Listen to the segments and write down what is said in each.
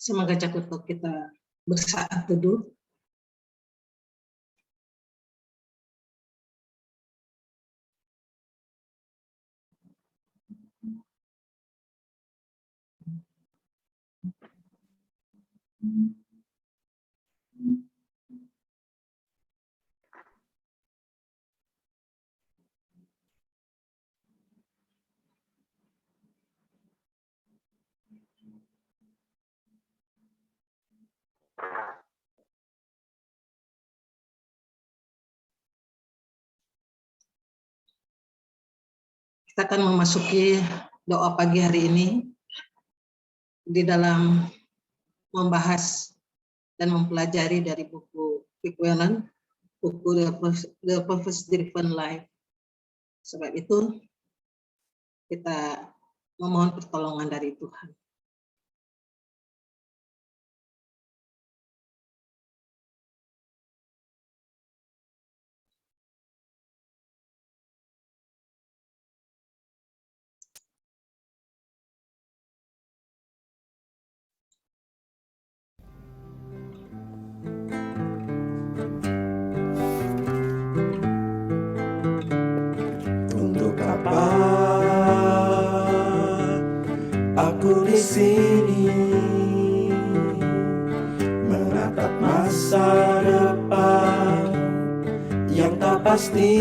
Saya mengajak untuk kita bersaat teduh. Kita akan memasuki doa pagi hari ini di dalam membahas dan mempelajari dari buku Rick Warren, buku The Purpose Driven Life. Sebab itu kita memohon pertolongan dari Tuhan. Aku di sini menatap masa depan yang tak pasti,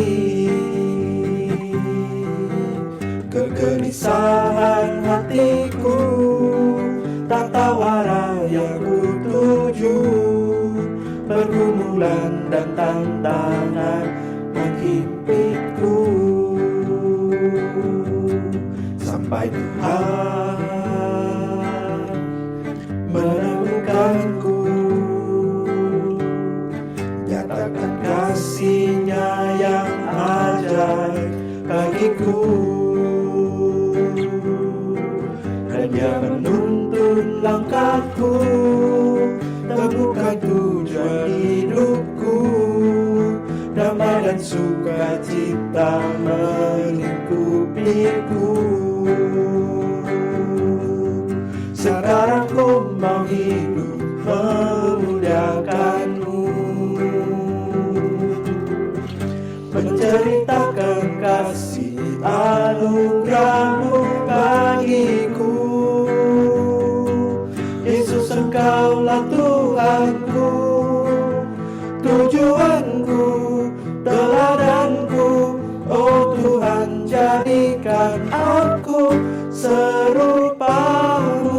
kegelisahan hatiku tak tahu arah yang kutuju, pergumulan dan tantangan menghimpiku, sampai Tuhan menemukanku, nyatakan kasih-Nya yang ajaib bagiku, dan Dia menuntun langkahku, temukan tujuan hidupku, damai dan sukacita melingkupiku. Sekarang ku mau hidup memuliakan-Mu, menceritakan kasih anugerah-Mu bagiku. Yesus, Engkaulah Tuhanku, tujuanku, teladanku. Oh Tuhan, jadikan aku serupa-Mu.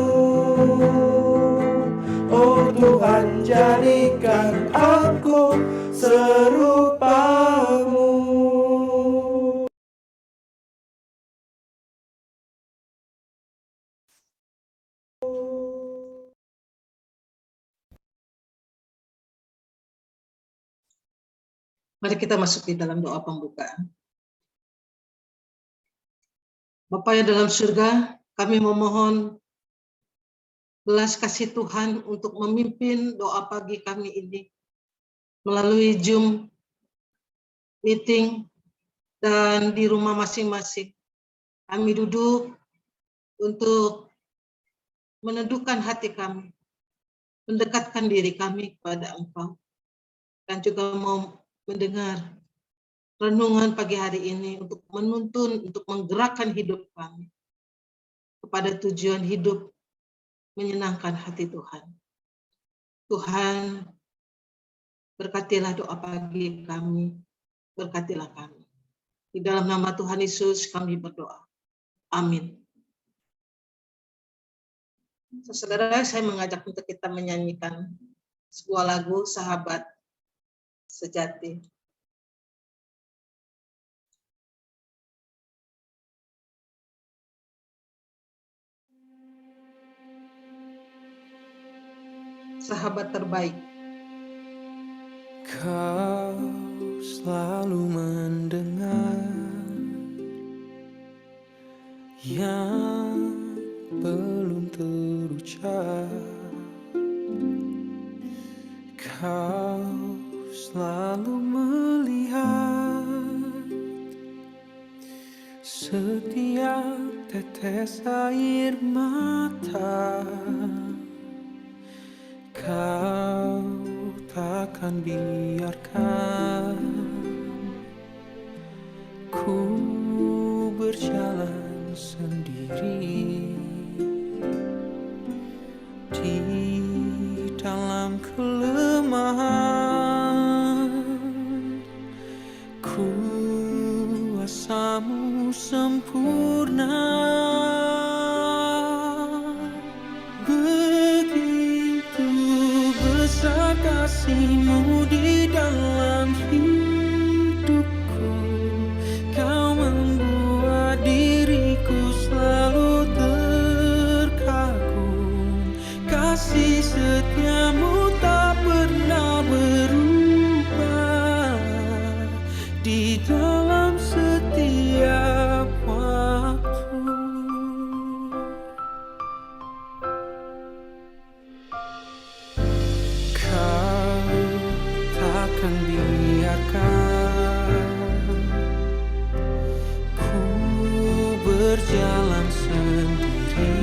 Oh Tuhan, jadikan aku serupa-Mu. Mari kita masuk di dalam doa pembukaan. Bapa yang dalam surga, kami memohon belas kasih Tuhan untuk memimpin doa pagi kami ini melalui Zoom meeting dan di rumah masing-masing. Kami duduk untuk meneduhkan hati kami, mendekatkan diri kami kepada Engkau, dan juga mau mendengar renungan pagi hari ini untuk menuntun, untuk menggerakkan hidup kami kepada tujuan hidup menyenangkan hati Tuhan. Tuhan, berkatilah doa pagi kami, berkatilah kami. Di dalam nama Tuhan Yesus kami berdoa. Amin. Saudara, saya mengajak untuk kita menyanyikan sebuah lagu Sahabat Sejati. Sahabat terbaik. Kau selalu mendengar yang belum terucap. Kau selalu melihat setiap tetes air mata Kau takkan biarkan ku berjalan sendiri di dalam kelemahan. Kuasamu sempurna, begitu besar kasih-Mu di dalam hidupku. Kau membuat diriku selalu terkagum. Kasih setia-Mu tak pernah berubah di dalam setiap waktu. Kau takkan biarkan ku berjalan sendiri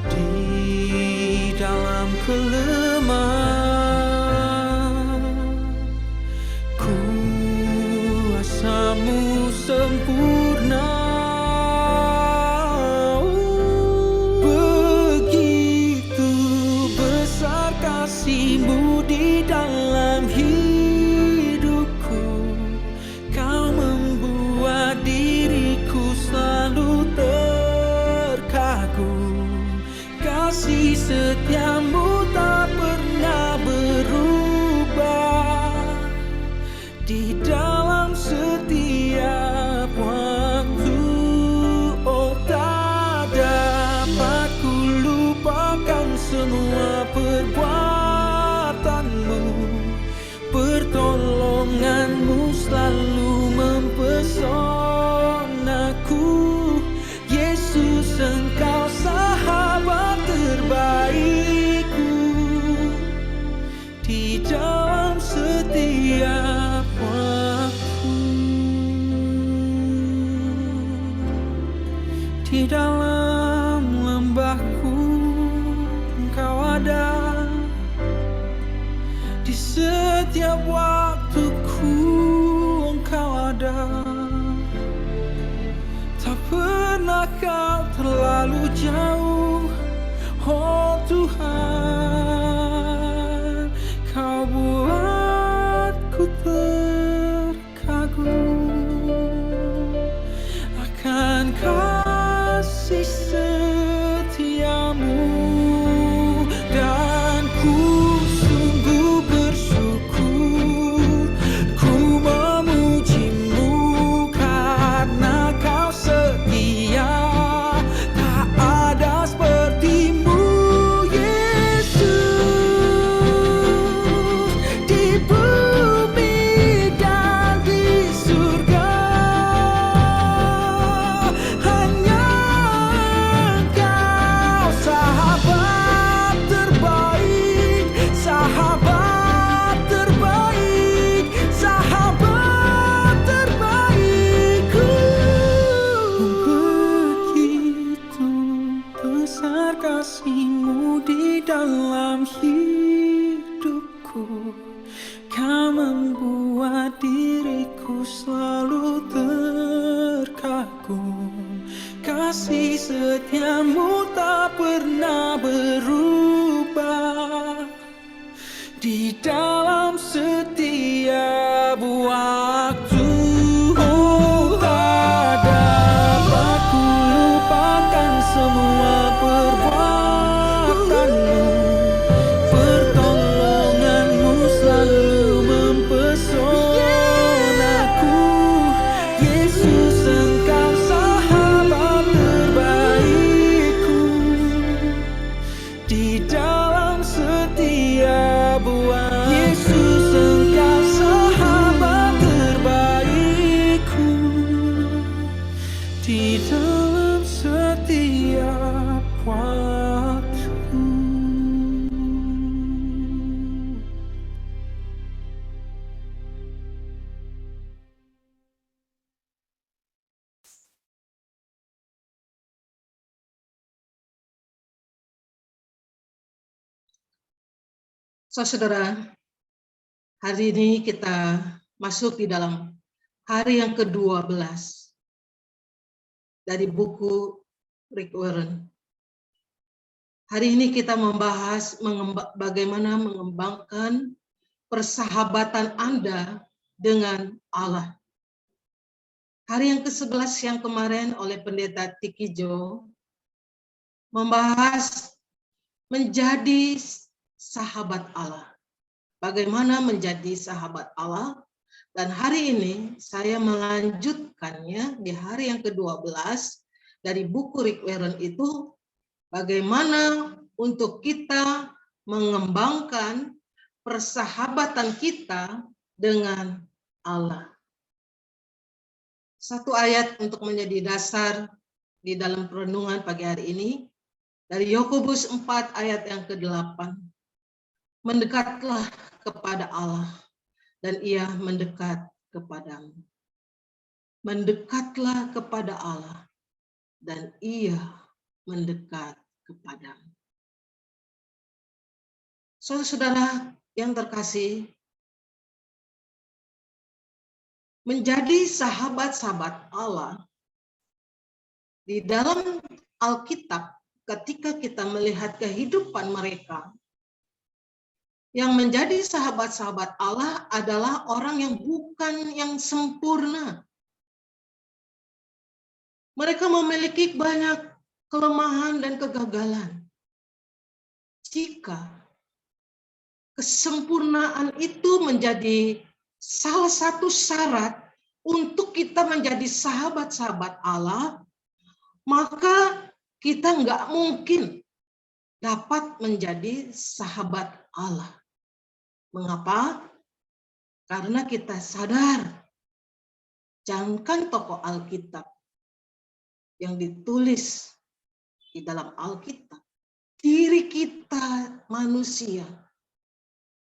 di dalam kelemahan. Kuasamu sempurna, begitu besar kasih-Mu di dalam hidupku. Kau membuat diriku selalu terkagum. Kasih setia-Mu tak pernah berubah di dalam setiap waktu. Oh, tak dapat ku lupakan semua perbuatan-Mu. Pertolongan-Mu selalu mempesonaku. Yesus, Engkau sahabat terbaikku di dalam setiap waktu. Di dalam lembahku Engkau ada, di setiap waktuku Engkau ada. Tak pernah Kau terlalu jauh, oh Tuhan. Kau buatku terkagum akan kasih setia-Mu, dan ku sungguh bersyukur. Ku memuji-Mu karena Kau setia, tak ada seperti-Mu, Yesus. Di bumi dan di surga, hanya Engkau sahabat terbaik, sahabat terbaik, sahabat terbaikku. Begitu besar kasih-Mu di dalam hidupku. Kau membuat diriku selalu terkagum. Kasih setia-Mu tak pernah berubah di dalam setiap waktu. Oh, tak dapat ku lupakan semua perbuatan-Mu. Pertolongan-Mu selalu mempesonaku. Yesus, Engkau sahabat terbaikku di dalam setiap waktu. Yesus, Engkau Saudara, hari ini kita masuk di dalam hari yang ke-12 dari buku Rick Warren. Hari ini kita membahas bagaimana mengembangkan persahabatan Anda dengan Allah. Hari yang ke-11 yang kemarin oleh Pendeta Tiki Jo membahas menjadi sahabat Allah. Bagaimana menjadi sahabat Allah. Dan hari ini saya melanjutkannya di hari yang ke-12 dari buku Rick Warren itu, bagaimana untuk kita mengembangkan persahabatan kita dengan Allah. Satu ayat untuk menjadi dasar di dalam perenungan pagi hari ini, dari Yakobus 4 ayat yang ke-8. Mendekatlah kepada Allah dan Ia mendekat kepadamu. Mendekatlah kepada Allah dan Ia mendekat kepadamu. Saudara-saudara yang terkasih, menjadi sahabat-sahabat Allah di dalam Alkitab, ketika kita melihat kehidupan mereka, yang menjadi sahabat-sahabat Allah adalah orang yang bukan yang sempurna. Mereka memiliki banyak kelemahan dan kegagalan. Jika kesempurnaan itu menjadi salah satu syarat untuk kita menjadi sahabat-sahabat Allah, maka kita nggak mungkin dapat menjadi sahabat Allah. Mengapa? Karena kita sadar, jangankan tokoh Alkitab yang ditulis di dalam Alkitab, diri kita manusia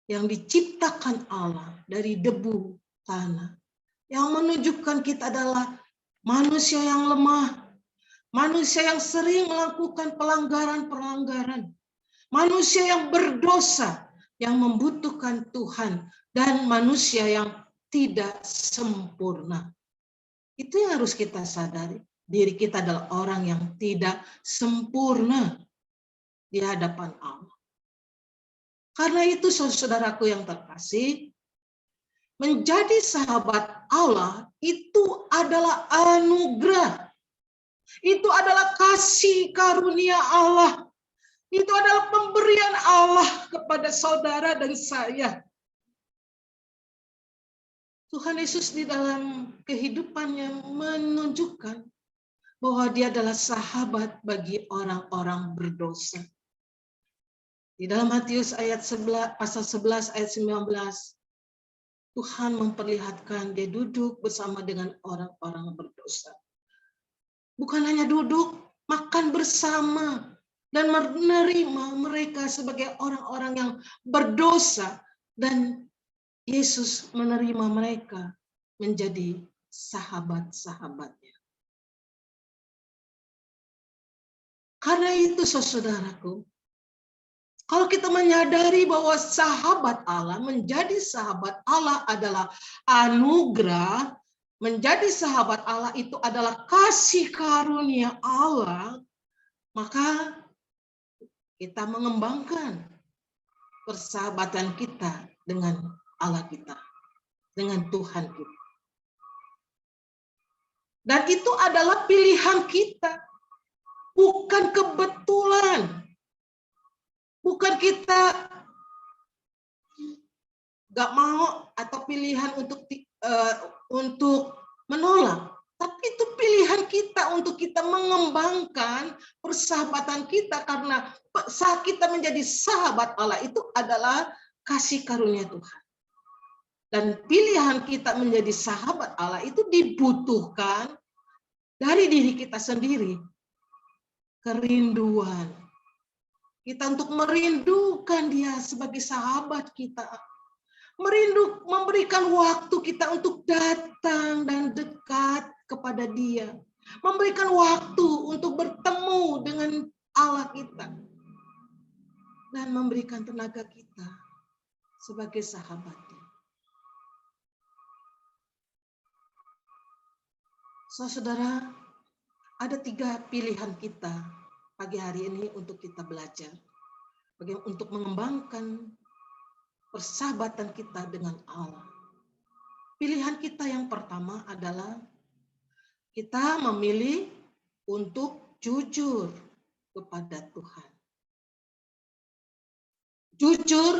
yang diciptakan Allah dari debu tanah, yang menunjukkan kita adalah manusia yang lemah, manusia yang sering melakukan pelanggaran-pelanggaran, manusia yang berdosa, yang membutuhkan Tuhan, dan manusia yang tidak sempurna. Itu yang harus kita sadari. Diri kita adalah orang yang tidak sempurna di hadapan Allah. Karena itu saudaraku yang terkasih, menjadi sahabat Allah itu adalah anugerah. Itu adalah kasih karunia Allah. Itu adalah pemberian Allah kepada saudara dan saya. Tuhan Yesus di dalam kehidupannya menunjukkan bahwa Dia adalah sahabat bagi orang-orang berdosa. Di dalam Matius pasal 11 ayat 19, Tuhan memperlihatkan Dia duduk bersama dengan orang-orang berdosa. Bukan hanya duduk, makan bersama dan menerima mereka sebagai orang-orang yang berdosa, dan Yesus menerima mereka menjadi sahabat-sahabatnya. Karena itu saudaraku, kalau kita menyadari bahwa sahabat Allah, menjadi sahabat Allah adalah anugerah, menjadi sahabat Allah itu adalah kasih karunia Allah, maka kita mengembangkan persahabatan kita dengan Allah kita, dengan Tuhan kita. Dan itu adalah pilihan kita, bukan kebetulan. Bukan kita nggak mau atau pilihan untuk menolak, tapi itu pilihan kita untuk kita mengembangkan persahabatan kita, karena saat kita menjadi sahabat Allah itu adalah kasih karunia Tuhan. Dan pilihan kita menjadi sahabat Allah itu dibutuhkan dari diri kita sendiri, kerinduan. Kita untuk merindukan Dia sebagai sahabat kita. Memberikan waktu kita untuk datang dan dekat kepada Dia. Memberikan waktu untuk bertemu dengan Allah kita. Dan memberikan tenaga kita sebagai sahabatnya. Saudara, ada 3 pilihan kita pagi hari ini untuk kita belajar. Untuk mengembangkan persahabatan kita dengan Allah. Pilihan kita yang pertama adalah kita memilih untuk jujur kepada Tuhan. Jujur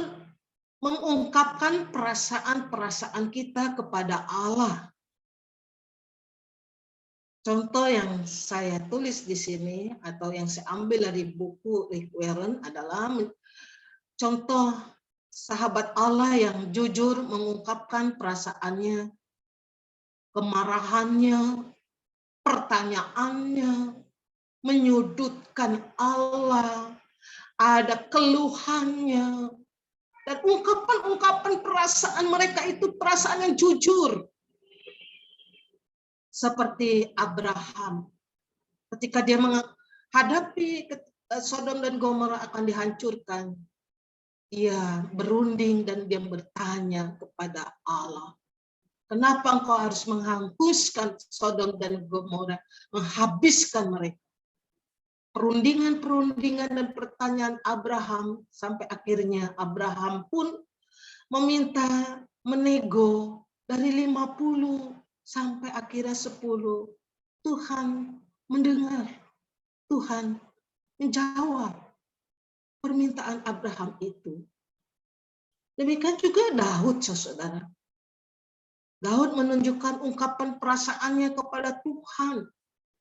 mengungkapkan perasaan-perasaan kita kepada Allah. Contoh yang saya tulis di sini atau yang saya ambil dari buku Rick Warren adalah contoh sahabat Allah yang jujur mengungkapkan perasaannya, kemarahannya, pertanyaannya, menyudutkan Allah, ada keluhannya, dan ungkapan-ungkapan perasaan mereka itu perasaan yang jujur. Seperti Abraham, ketika dia menghadapi Sodom dan Gomora akan dihancurkan, dia berunding dan dia bertanya kepada Allah, kenapa engkau harus menghanguskan Sodom dan Gomora, menghabiskan mereka? Perundingan-perundingan dan pertanyaan Abraham, sampai akhirnya Abraham pun meminta menego dari 50 sampai akhirnya 10. Tuhan mendengar, Tuhan menjawab permintaan Abraham itu. Demikian juga Daud, saudara. Daud menunjukkan ungkapan perasaannya kepada Tuhan,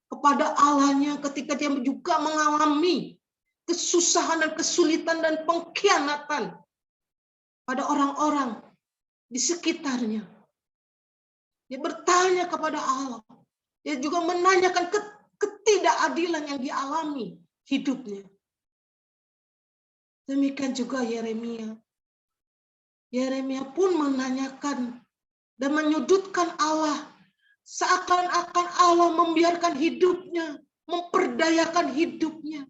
kepada Allahnya ketika dia juga mengalami kesusahan dan kesulitan dan pengkhianatan pada orang-orang di sekitarnya. Dia bertanya kepada Allah. Dia juga menanyakan ketidakadilan yang dialami hidupnya. Demikian juga Yeremia. Yeremia pun menanyakan dan menyudutkan Allah. Seakan-akan Allah membiarkan hidupnya, memperdayakan hidupnya.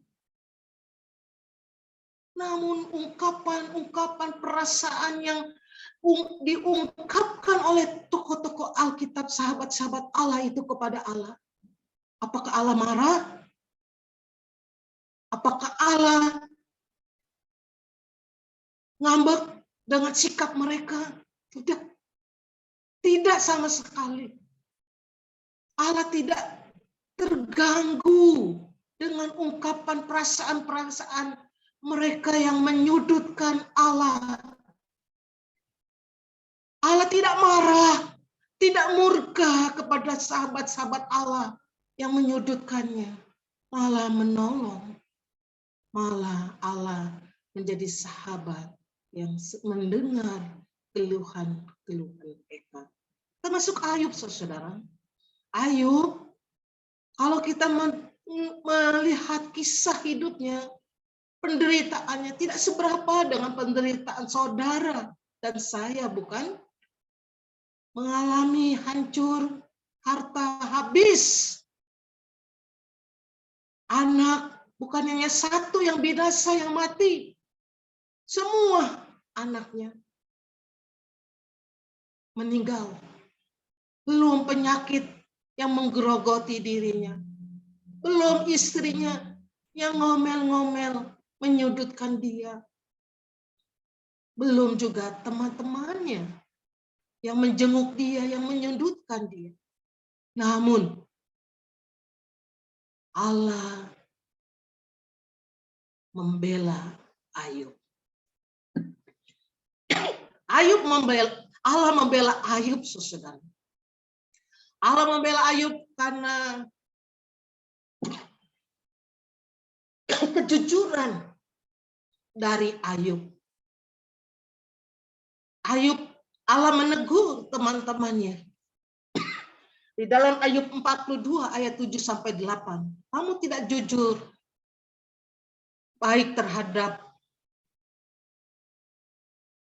Namun ungkapan-ungkapan perasaan yang diungkapkan oleh tokoh-tokoh Alkitab, sahabat-sahabat Allah itu kepada Allah. Apakah Allah marah? Apakah Allah ngambek dengan sikap mereka? Tidak. Tidak sama sekali. Allah tidak terganggu dengan ungkapan perasaan-perasaan mereka yang menyudutkan Allah. Allah tidak marah, tidak murka kepada sahabat-sahabat Allah yang menyudutkannya. Malah menolong. Malah Allah menjadi sahabat yang mendengar keluhan-keluhan mereka. Termasuk Ayub, saudara. Ayub, kalau kita melihat kisah hidupnya, penderitaannya tidak seberapa dengan penderitaan saudara dan saya, bukan? Mengalami hancur, harta habis. Anak, bukan hanya satu yang binasa, yang mati. Semua anaknya meninggal. Belum penyakit yang menggerogoti dirinya. Belum istrinya yang ngomel-ngomel, menyudutkan dia. Belum juga teman-temannya yang menjenguk dia, yang menyudutkan dia. Namun, Allah membela Ayub. Allah membela Ayub, saudara. Allah membela Ayub karena kejujuran dari Ayub. Allah menegur teman-temannya. Di dalam Ayub 42 ayat 7 sampai 8. Kamu tidak jujur baik terhadap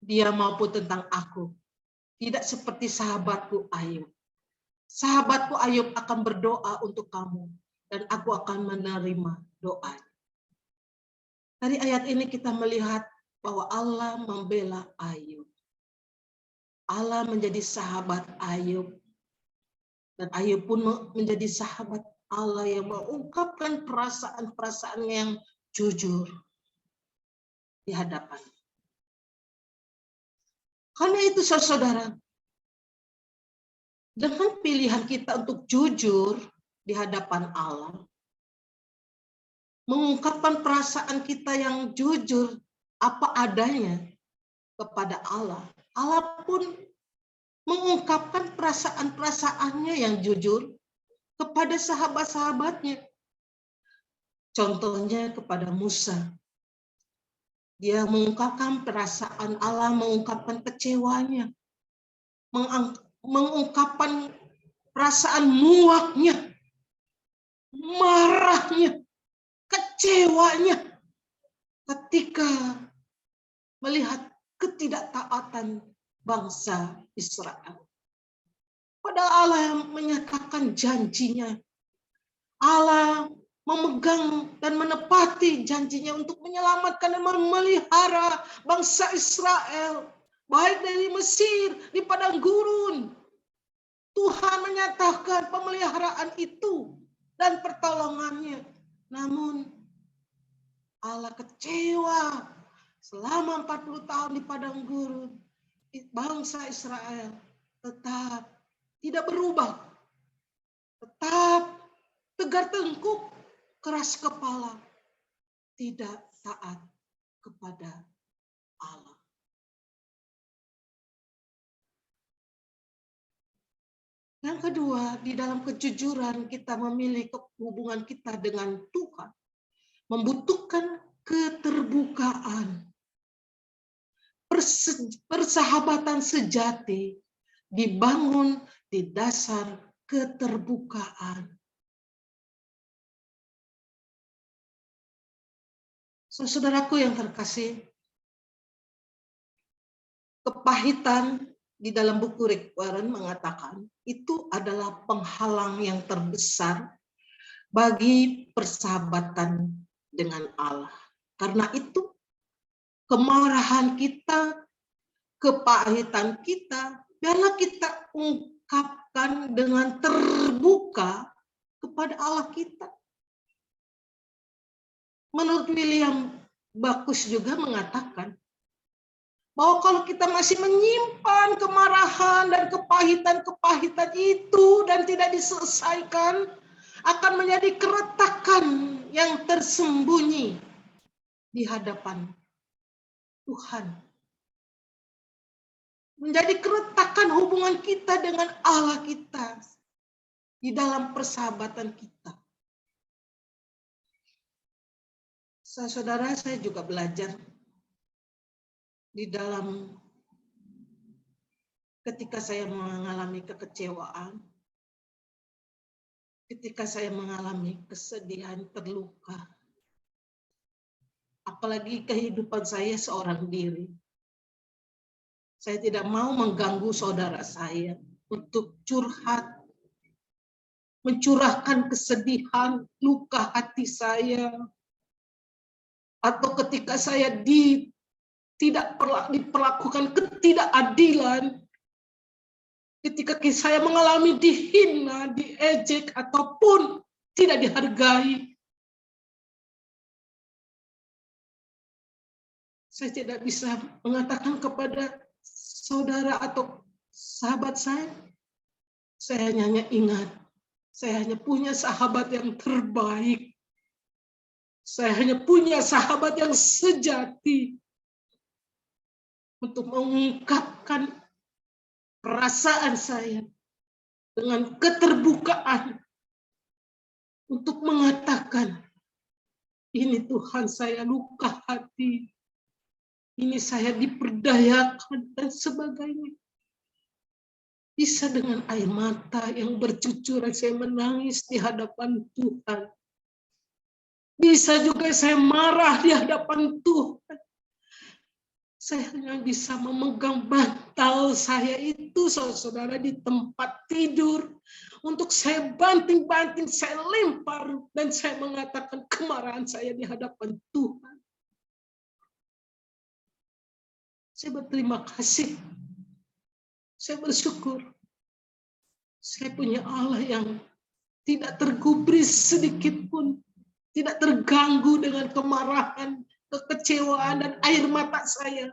dia maupun tentang aku. Tidak seperti sahabatku Ayub. Sahabatku Ayub akan berdoa untuk kamu dan aku akan menerima doa. Dari ayat ini kita melihat bahwa Allah membela Ayub. Allah menjadi sahabat Ayub. Dan Ayub pun menjadi sahabat Allah yang mengungkapkan perasaan-perasaan yang jujur di hadapan. Karena itu saudara, dengan pilihan kita untuk jujur di hadapan Allah, mengungkapkan perasaan kita yang jujur apa adanya kepada Allah, Allah pun mengungkapkan perasaan-perasaannya yang jujur kepada sahabat-sahabatnya. Contohnya kepada Musa. Dia mengungkapkan perasaan Allah, mengungkapkan kecewanya, mengungkapkan perasaan muaknya, marahnya, kecewanya ketika melihat ketidaktaatan bangsa Israel. Padahal Allah yang menyatakan janjinya. Allah memegang dan menepati janjinya untuk menyelamatkan dan memelihara bangsa Israel. Baik dari Mesir, di padang gurun. Tuhan menyatakan pemeliharaan itu dan pertolongannya. Namun Allah kecewa selama 40 tahun di padang gurun. Bangsa Israel tetap tidak berubah, tetap tegar tengkuk, keras kepala, tidak taat kepada Allah. Yang kedua, di dalam kejujuran kita memilih hubungan kita dengan Tuhan, membutuhkan keterbukaan. Persahabatan sejati dibangun di dasar keterbukaan. Saudaraku yang terkasih, kepahitan di dalam buku Rick Warren mengatakan itu adalah penghalang yang terbesar bagi persahabatan dengan Allah. Karena itu kemarahan kita, kepahitan kita, biarlah kita ungkapkan dengan terbuka kepada Allah kita. Menurut William Backus juga mengatakan bahwa kalau kita masih menyimpan kemarahan dan kepahitan itu dan tidak diselesaikan, akan menjadi keretakan yang tersembunyi di hadapan Tuhan. Menjadi keretakan hubungan kita dengan Allah kita di dalam persahabatan kita. Saudara, saya juga belajar di dalam ketika saya mengalami kekecewaan, ketika saya mengalami kesedihan, terluka, apalagi kehidupan saya seorang diri. Saya tidak mau mengganggu saudara saya untuk curhat, mencurahkan kesedihan, luka hati saya, atau ketika saya tidak diperlakukan ketidakadilan, ketika saya mengalami dihina, diejek, ataupun tidak dihargai. Saya tidak bisa mengatakan kepada saudara atau sahabat saya hanya ingat, saya hanya punya sahabat yang terbaik. Saya hanya punya sahabat yang sejati untuk mengungkapkan perasaan saya dengan keterbukaan untuk mengatakan, ini Tuhan saya luka hati, ini saya diperdayakan dan sebagainya. Bisa dengan air mata yang bercucuran saya menangis di hadapan Tuhan. Bisa juga saya marah di hadapan Tuhan. Saya hanya bisa memegang bantal saya itu, saudara, di tempat tidur. Untuk saya banting-banting, saya lempar, dan saya mengatakan kemarahan saya di hadapan Tuhan. Saya berterima kasih Saya bersyukur saya punya Allah yang tidak tergubris sedikit pun, tidak terganggu dengan kemarahan, kekecewaan, dan air mata saya.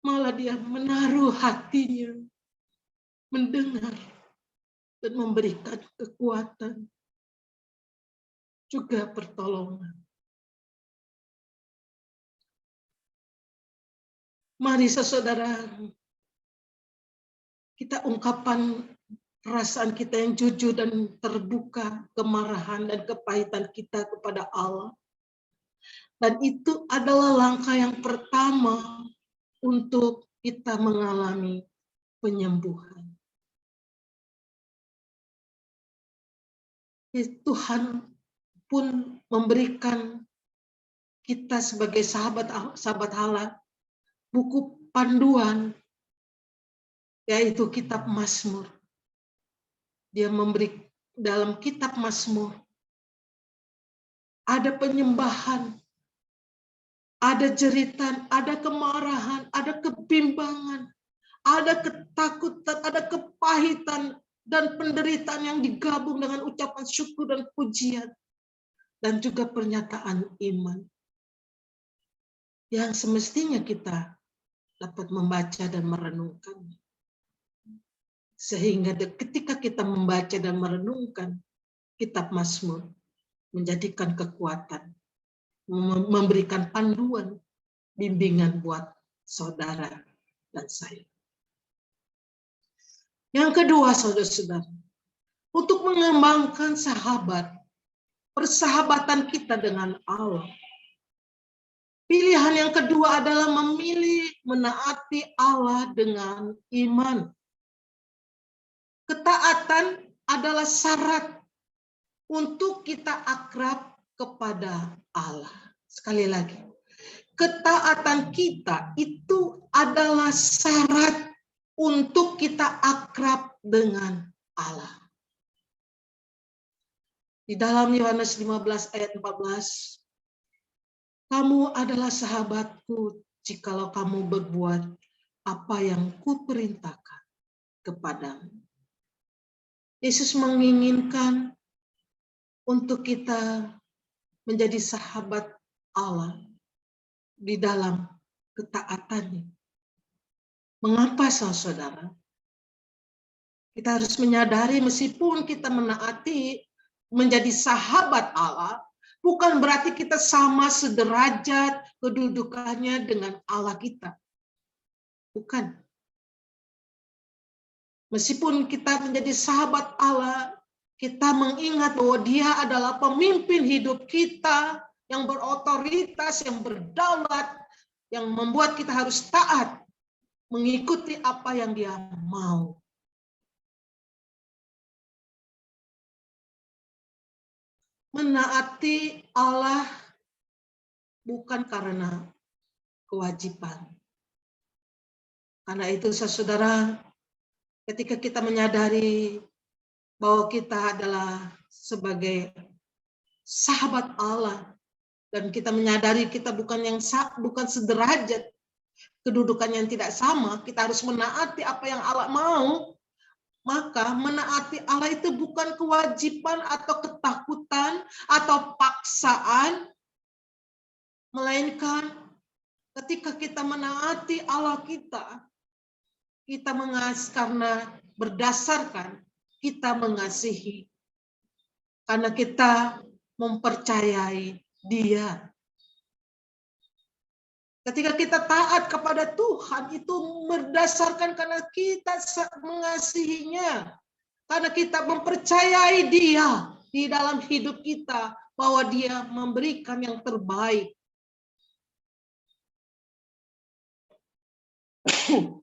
Malah dia menaruh hatinya, mendengar, dan memberikan kekuatan, juga pertolongan. Mari saudara, kita ungkapkan perasaan kita yang jujur dan terbuka, kemarahan dan kepahitan kita kepada Allah. Dan itu adalah langkah yang pertama untuk kita mengalami penyembuhan. Tuhan pun memberikan kita sebagai sahabat Allah buku panduan, yaitu kitab Mazmur. Dia memberi dalam kitab Mazmur ada penyembahan, ada jeritan, ada kemarahan, ada kebimbangan, ada ketakutan, ada kepahitan dan penderitaan yang digabung dengan ucapan syukur dan pujian, dan juga pernyataan iman yang semestinya kita dapat membaca dan merenungkan. Sehingga ketika kita membaca dan merenungkan kitab Mazmur, menjadikan kekuatan, memberikan panduan, bimbingan buat saudara dan saya. Yang kedua, saudara-saudara, untuk mengembangkan persahabatan kita dengan Allah, pilihan yang kedua adalah memilih menaati Allah dengan iman. Ketaatan adalah syarat untuk kita akrab kepada Allah. Sekali lagi, ketaatan kita itu adalah syarat untuk kita akrab dengan Allah. Di dalam Yohanes 15 ayat 14, kamu adalah sahabatku jikalau kamu berbuat apa yang kuperintahkan kepadamu. Yesus menginginkan untuk kita menjadi sahabat Allah di dalam ketaatannya. Mengapa, saudara? Kita harus menyadari meskipun kita menaati menjadi sahabat Allah, bukan berarti kita sama sederajat kedudukannya dengan Allah kita. Bukan. Meskipun kita menjadi sahabat Allah, kita mengingat bahwa Dia adalah pemimpin hidup kita yang berotoritas, yang berdaulat, yang membuat kita harus taat, mengikuti apa yang Dia mau. Menaati Allah bukan karena kewajiban. Karena itu, saudara, ketika kita menyadari bahwa kita adalah sebagai sahabat Allah dan kita menyadari kita bukan sederajat, kedudukan yang tidak sama, kita harus menaati apa yang Allah mau. Maka menaati Allah itu bukan kewajiban atau ketakutan atau paksaan, melainkan ketika kita menaati Allah kita mengasihi karena berdasarkan kita mengasihi, karena kita mempercayai Dia. Ketika kita taat kepada Tuhan itu berdasarkan karena kita mengasihinya, karena kita mempercayai Dia di dalam hidup kita, bahwa Dia memberikan yang terbaik.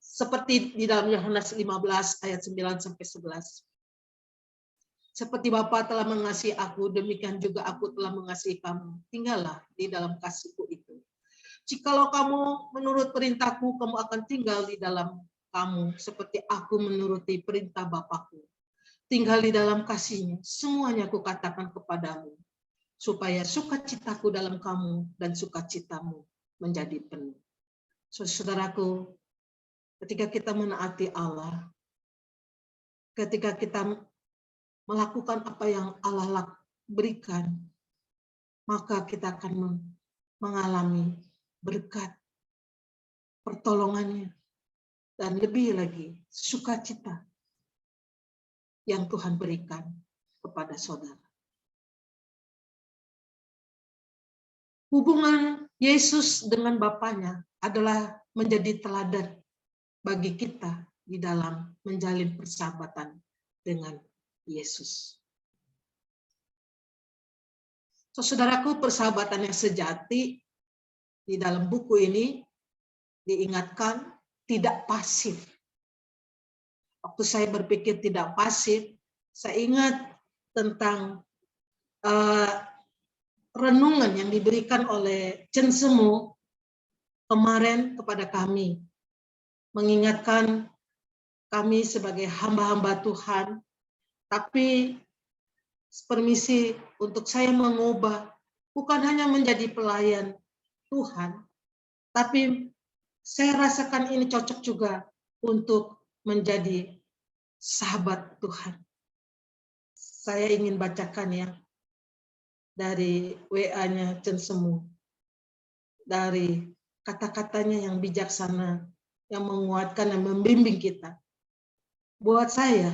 Seperti di dalam Yohanes 15 ayat 9 sampai 11. Seperti Bapa telah mengasihi aku, demikian juga aku telah mengasihi kamu. Tinggallah di dalam kasih-Ku itu. Jikalau kamu menurut perintahku, kamu akan tinggal di dalam kamu, seperti aku menuruti perintah Bapa-Ku. Tinggal di dalam kasih-Nya. Semuanya aku katakan kepadamu, supaya sukacitaku dalam kamu dan sukacitamu menjadi penuh. Saudaraku, ketika kita menaati Allah, ketika kita melakukan apa yang Allah berikan, maka kita akan mengalami berkat, pertolongannya, dan lebih lagi sukacita yang Tuhan berikan kepada saudara. Hubungan Yesus dengan Bapanya adalah menjadi teladan bagi kita di dalam menjalin persahabatan dengan Yesus. Saudaraku, persahabatan yang sejati di dalam buku ini diingatkan tidak pasif. Waktu saya berpikir tidak pasif, saya ingat tentang renungan yang diberikan oleh Chen Semu kemarin kepada kami, mengingatkan kami sebagai hamba-hamba Tuhan, tapi permisi untuk saya mengubah, bukan hanya menjadi pelayan Tuhan, tapi saya rasakan ini cocok juga untuk menjadi sahabat Tuhan. Saya ingin bacakan ya, dari WA-nya Chen Semu, dari kata-katanya yang bijaksana, yang menguatkan dan membimbing kita. Buat saya,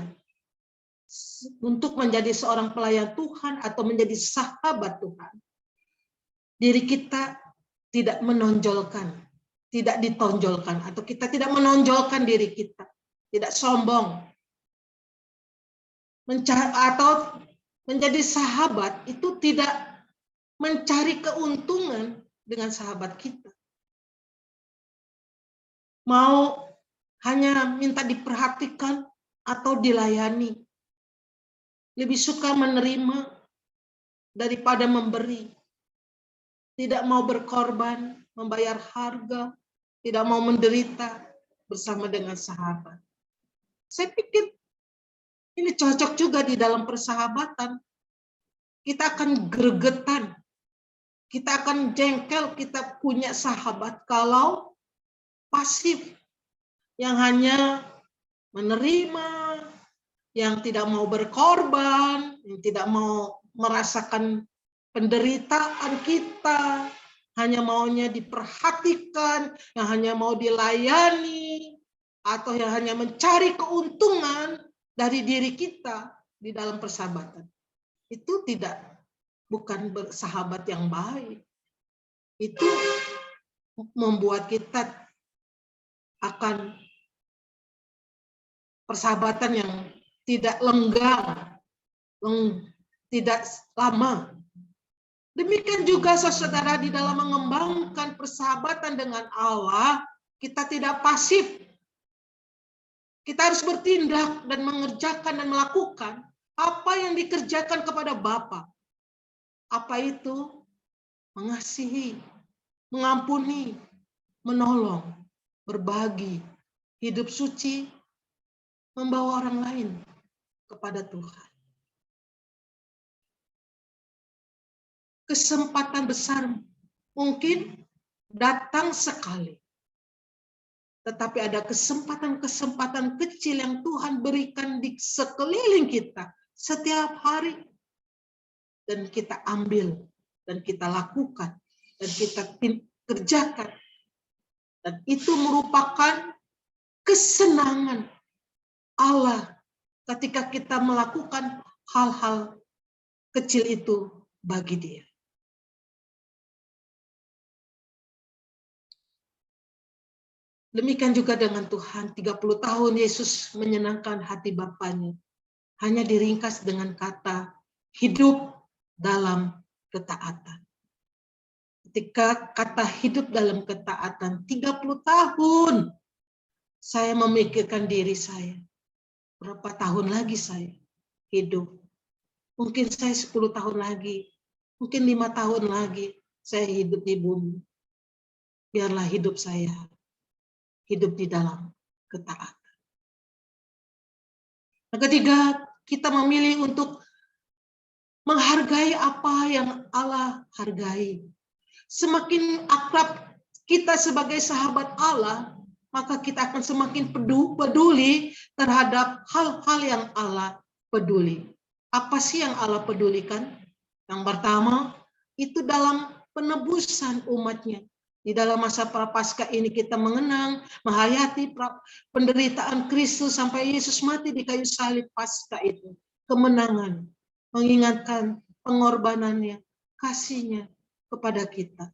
untuk menjadi seorang pelayan Tuhan atau menjadi sahabat Tuhan, diri kita tidak menonjolkan, tidak ditonjolkan, atau kita tidak menonjolkan diri kita, tidak sombong. Atau menjadi sahabat itu tidak mencari keuntungan dengan sahabat kita. Mau hanya minta diperhatikan atau dilayani. Lebih suka menerima daripada memberi. Tidak mau berkorban, membayar harga, tidak mau menderita bersama dengan sahabat. Saya pikir ini cocok juga di dalam persahabatan. Kita akan gregetan, kita akan jengkel, kita punya sahabat kalau pasif, yang hanya menerima, yang tidak mau berkorban, yang tidak mau merasakan penderitaan kita, hanya maunya diperhatikan, yang hanya mau dilayani, atau yang hanya mencari keuntungan dari diri kita di dalam persahabatan. Itu bukan bersahabat yang baik. Itu membuat kita akan persahabatan yang tidak lenggang, tidak lama. Demikian juga saudara di dalam mengembangkan persahabatan dengan Allah, kita tidak pasif. Kita harus bertindak dan mengerjakan dan melakukan apa yang dikerjakan kepada Bapa. Apa itu? Mengasihi, mengampuni, menolong, berbagi, hidup suci, membawa orang lain kepada Tuhan. Kesempatan besar mungkin datang sekali. Tetapi ada kesempatan-kesempatan kecil yang Tuhan berikan di sekeliling kita setiap hari. Dan kita ambil, dan kita lakukan, dan kita kerjakan. Dan itu merupakan kesenangan Allah ketika kita melakukan hal-hal kecil itu bagi Dia. Demikian juga dengan Tuhan, 30 tahun Yesus menyenangkan hati Bapanya. Hanya diringkas dengan kata hidup dalam ketaatan. Ketika kata hidup dalam ketaatan, 30 tahun saya memikirkan diri saya. Berapa tahun lagi saya hidup? Mungkin saya 10 tahun lagi, mungkin 5 tahun lagi saya hidup di bumi. Biarlah hidup saya hidup di dalam ketaatan. Nah, ketika kita memilih untuk menghargai apa yang Allah hargai, semakin akrab kita sebagai sahabat Allah, maka kita akan semakin peduli terhadap hal-hal yang Allah peduli. Apa sih yang Allah pedulikan? Yang pertama, itu dalam penebusan umatnya. Di dalam masa prapaskah ini kita mengenang, menghayati penderitaan Kristus sampai Yesus mati di kayu salib Paskah itu. Kemenangan, mengingatkan pengorbanannya, kasihnya kepada kita.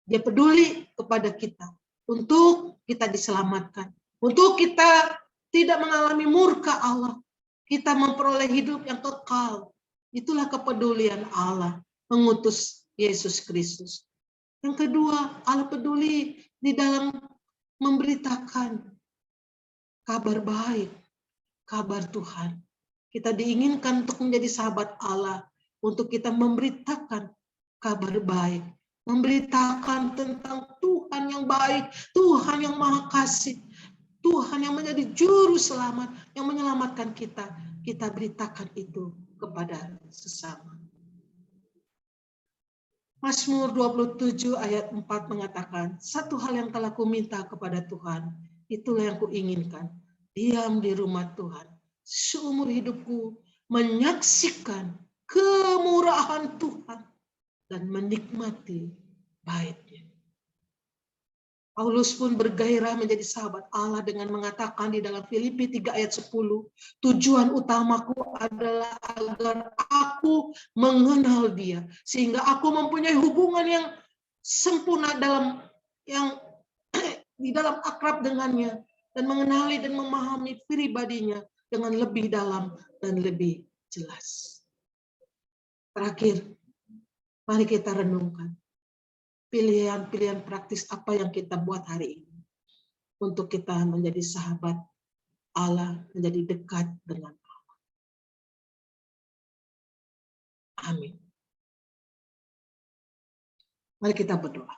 Dia peduli kepada kita untuk kita diselamatkan, untuk kita tidak mengalami murka Allah, kita memperoleh hidup yang kekal. Itulah kepedulian Allah mengutus Yesus Kristus. Yang kedua, Allah peduli di dalam memberitakan kabar baik, kabar Tuhan. Kita diinginkan untuk menjadi sahabat Allah, untuk kita memberitakan kabar baik, memberitakan tentang Tuhan yang baik, Tuhan yang Maha Kasih, Tuhan yang menjadi juru selamat, yang menyelamatkan kita. Kita beritakan itu kepada sesama. Mazmur 27 ayat 4 mengatakan, satu hal yang telah kuminta kepada Tuhan, itulah yang kuinginkan, diam di rumah Tuhan seumur hidupku, menyaksikan kemurahan Tuhan dan menikmati baiknya. Paulus pun bergairah menjadi sahabat Allah dengan mengatakan di dalam Filipi 3 ayat 10, tujuan utamaku adalah agar aku mengenal Dia, sehingga aku mempunyai hubungan yang sempurna di dalam akrab dengannya, dan mengenali dan memahami pribadinya dengan lebih dalam dan lebih jelas. Terakhir, mari kita renungkan pilihan-pilihan praktis apa yang kita buat hari ini untuk kita menjadi sahabat Allah, menjadi dekat dengan Allah. Amin. Mari kita berdoa.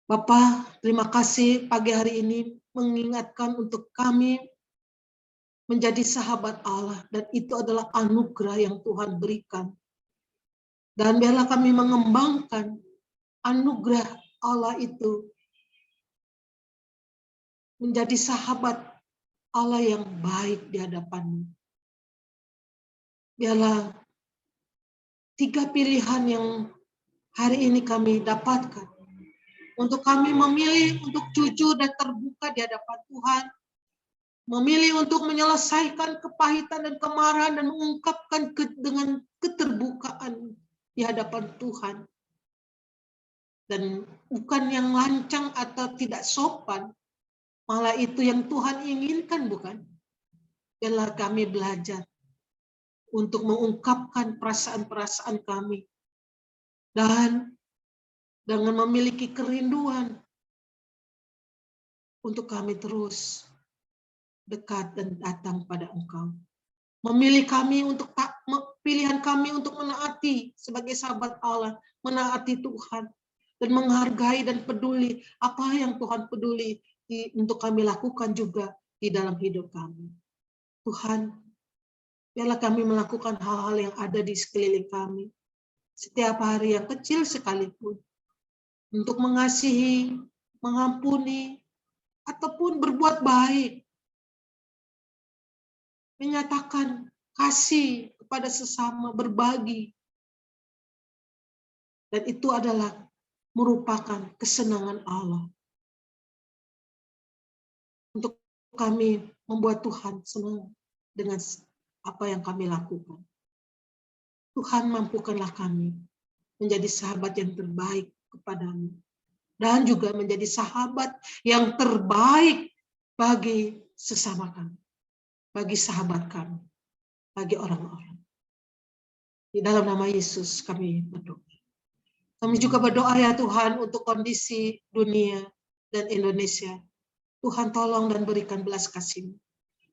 Bapa, terima kasih pagi hari ini mengingatkan untuk kami menjadi sahabat Allah, dan itu adalah anugerah yang Tuhan berikan. Dan biarlah kami mengembangkan anugerah Allah itu menjadi sahabat Allah yang baik di hadapan-Mu. Biarlah 3 pilihan yang hari ini kami dapatkan untuk kami memilih untuk jujur dan terbuka di hadapan Tuhan, memilih untuk menyelesaikan kepahitan dan kemarahan dan mengungkapkan dengan keterbukaan di hadapan Tuhan. Dan bukan yang lancang atau tidak sopan, malah itu yang Tuhan inginkan, bukan? Biarlah kami belajar untuk mengungkapkan perasaan-perasaan kami dan dengan memiliki kerinduan untuk kami terus dekat dan datang pada Engkau. Memilih kami untuk pilihan kami untuk menaati sebagai sahabat Allah, menaati Tuhan dan menghargai dan peduli apa yang Tuhan peduli untuk kami lakukan juga di dalam hidup kami. Tuhan, biarlah kami melakukan hal-hal yang ada di sekeliling kami setiap hari yang kecil sekalipun, untuk mengasihi, mengampuni, ataupun berbuat baik, menyatakan kasih kepada sesama, berbagi. Dan itu adalah merupakan kesenangan Allah. Untuk kami membuat Tuhan senang dengan apa yang kami lakukan. Tuhan, mampukanlah kami menjadi sahabat yang terbaik kepadamu. Dan juga menjadi sahabat yang terbaik bagi sesama kami, bagi sahabat kami, bagi orang-orang. Di dalam nama Yesus kami berdoa. Kami juga berdoa ya Tuhan untuk kondisi dunia dan Indonesia. Tuhan tolong dan berikan belas kasih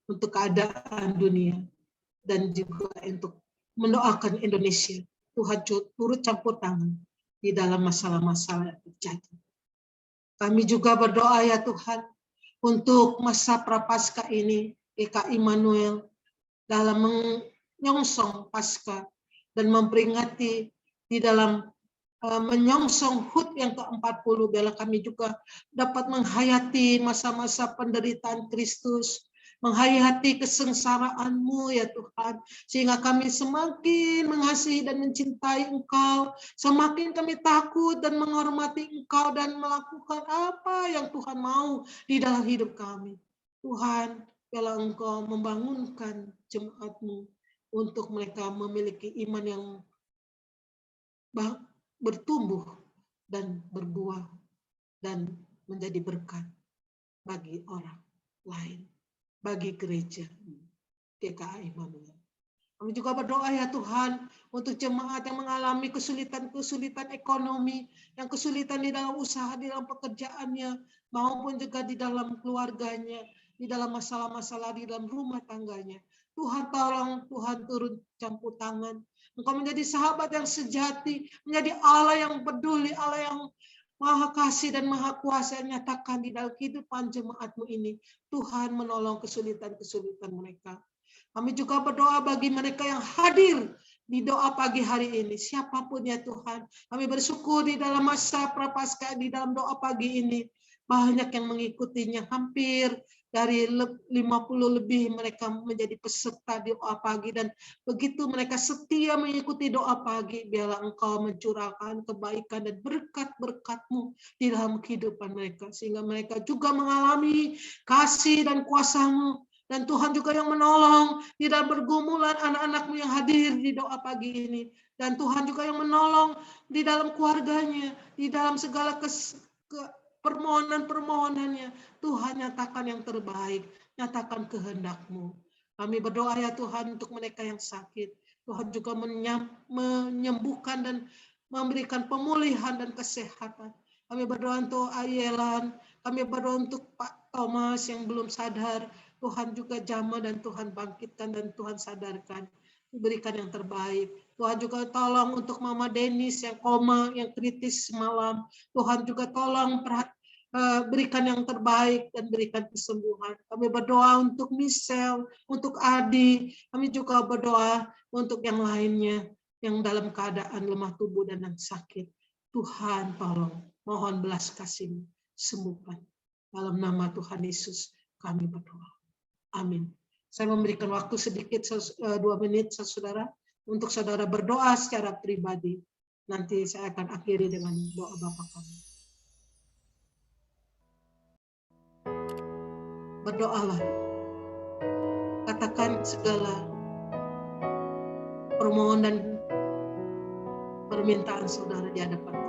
untuk keadaan dunia dan juga untuk mendoakan Indonesia. Tuhan turut campur tangan di dalam masalah-masalah yang terjadi. Kami juga berdoa ya Tuhan untuk masa prapaskah ini, GKI Immanuel dalam menyongsong Paskah dan memperingati di dalam menyongsong HUT yang ke-40, biarlah kami juga dapat menghayati masa-masa penderitaan Kristus, menghayati kesengsaraan-Mu ya Tuhan, sehingga kami semakin mengasihi dan mencintai Engkau, semakin kami takut dan menghormati Engkau dan melakukan apa yang Tuhan mau di dalam hidup kami. Tuhan, biarlah Engkau membangunkan jemaat-Mu untuk mereka memiliki iman yang bertumbuh dan berbuah dan menjadi berkat bagi orang lain, bagi gereja GKI Immanuel. Kami juga berdoa ya Tuhan untuk jemaat yang mengalami kesulitan-kesulitan ekonomi, yang kesulitan di dalam usaha, di dalam pekerjaannya, maupun juga di dalam keluarganya, di dalam masalah-masalah di dalam rumah tangganya. Tuhan tolong, Tuhan turun campur tangan. Engkau menjadi sahabat yang sejati, menjadi Allah yang peduli, Allah yang Maha kasih dan Maha kuasa yang nyatakan di dalam kehidupan jemaat-Mu ini. Tuhan menolong kesulitan-kesulitan mereka. Kami juga berdoa bagi mereka yang hadir di doa pagi hari ini. Siapapun ya Tuhan. Kami bersyukur di dalam masa Prapaskah, di dalam doa pagi ini. Banyak yang mengikutinya, hampir dari 50 lebih mereka menjadi peserta di doa pagi. Dan begitu mereka setia mengikuti doa pagi, biarlah Engkau mencurahkan kebaikan dan berkat-berkat-Mu di dalam kehidupan mereka. Sehingga mereka juga mengalami kasih dan kuasa-Mu. Dan Tuhan juga yang menolong di dalam pergumulan anak-anak-Mu yang hadir di doa pagi ini. Dan Tuhan juga yang menolong di dalam keluarganya, di dalam segala permohonan-permohonannya. Tuhan nyatakan yang terbaik, nyatakan kehendak-Mu. Kami berdoa ya Tuhan untuk mereka yang sakit. Tuhan juga menyembuhkan dan memberikan pemulihan dan kesehatan. Kami berdoa untuk Ayelan, kami berdoa untuk Pak Thomas yang belum sadar. Tuhan juga jamah dan Tuhan bangkitkan dan Tuhan sadarkan. Berikan yang terbaik. Tuhan juga tolong untuk Mama Denis yang koma, yang kritis semalam. Tuhan juga tolong berikan yang terbaik dan berikan kesembuhan. Kami berdoa untuk Michelle, untuk Adi. Kami juga berdoa untuk yang lainnya yang dalam keadaan lemah tubuh dan yang sakit. Tuhan tolong, mohon belas kasih-Mu, sembuhkan. Dalam nama Tuhan Yesus kami berdoa. Amin. Saya memberikan waktu sedikit 2 menit saudara untuk saudara berdoa secara pribadi. Nanti saya akan akhiri dengan doa Bapa kami. Berdoalah. Katakan segala permohonan dan permintaan saudara di hadapan Tuhan.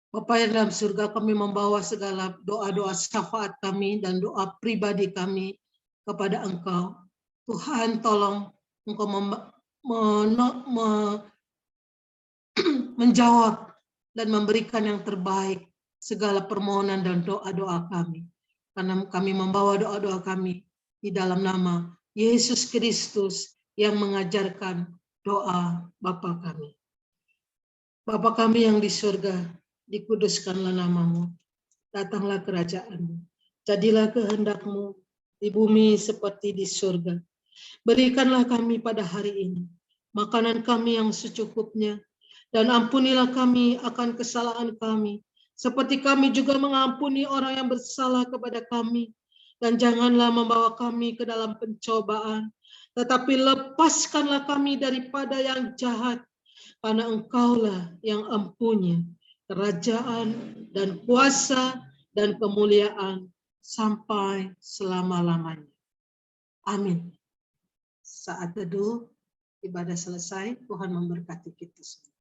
Bapa yang dalam surga, kami membawa segala doa-doa syafaat kami dan doa pribadi kami kepada Engkau. Tuhan tolong Engkau menjawab dan memberikan yang terbaik segala permohonan dan doa-doa kami. Karena kami membawa doa-doa kami di dalam nama Yesus Kristus yang mengajarkan doa Bapa kami. Bapa kami yang di surga, dikuduskanlah namamu, datanglah kerajaan-Mu, jadilah kehendak-Mu di bumi seperti di surga. Berikanlah kami pada hari ini makanan kami yang secukupnya, dan ampunilah kami akan kesalahan kami, seperti kami juga mengampuni orang yang bersalah kepada kami. Dan janganlah membawa kami ke dalam pencobaan, tetapi lepaskanlah kami daripada yang jahat, karena Engkaulah yang empunya kerajaan dan kuasa dan kemuliaan sampai selama-lamanya. Amin. Saat teduh, ibadah selesai, Tuhan memberkati kita semua.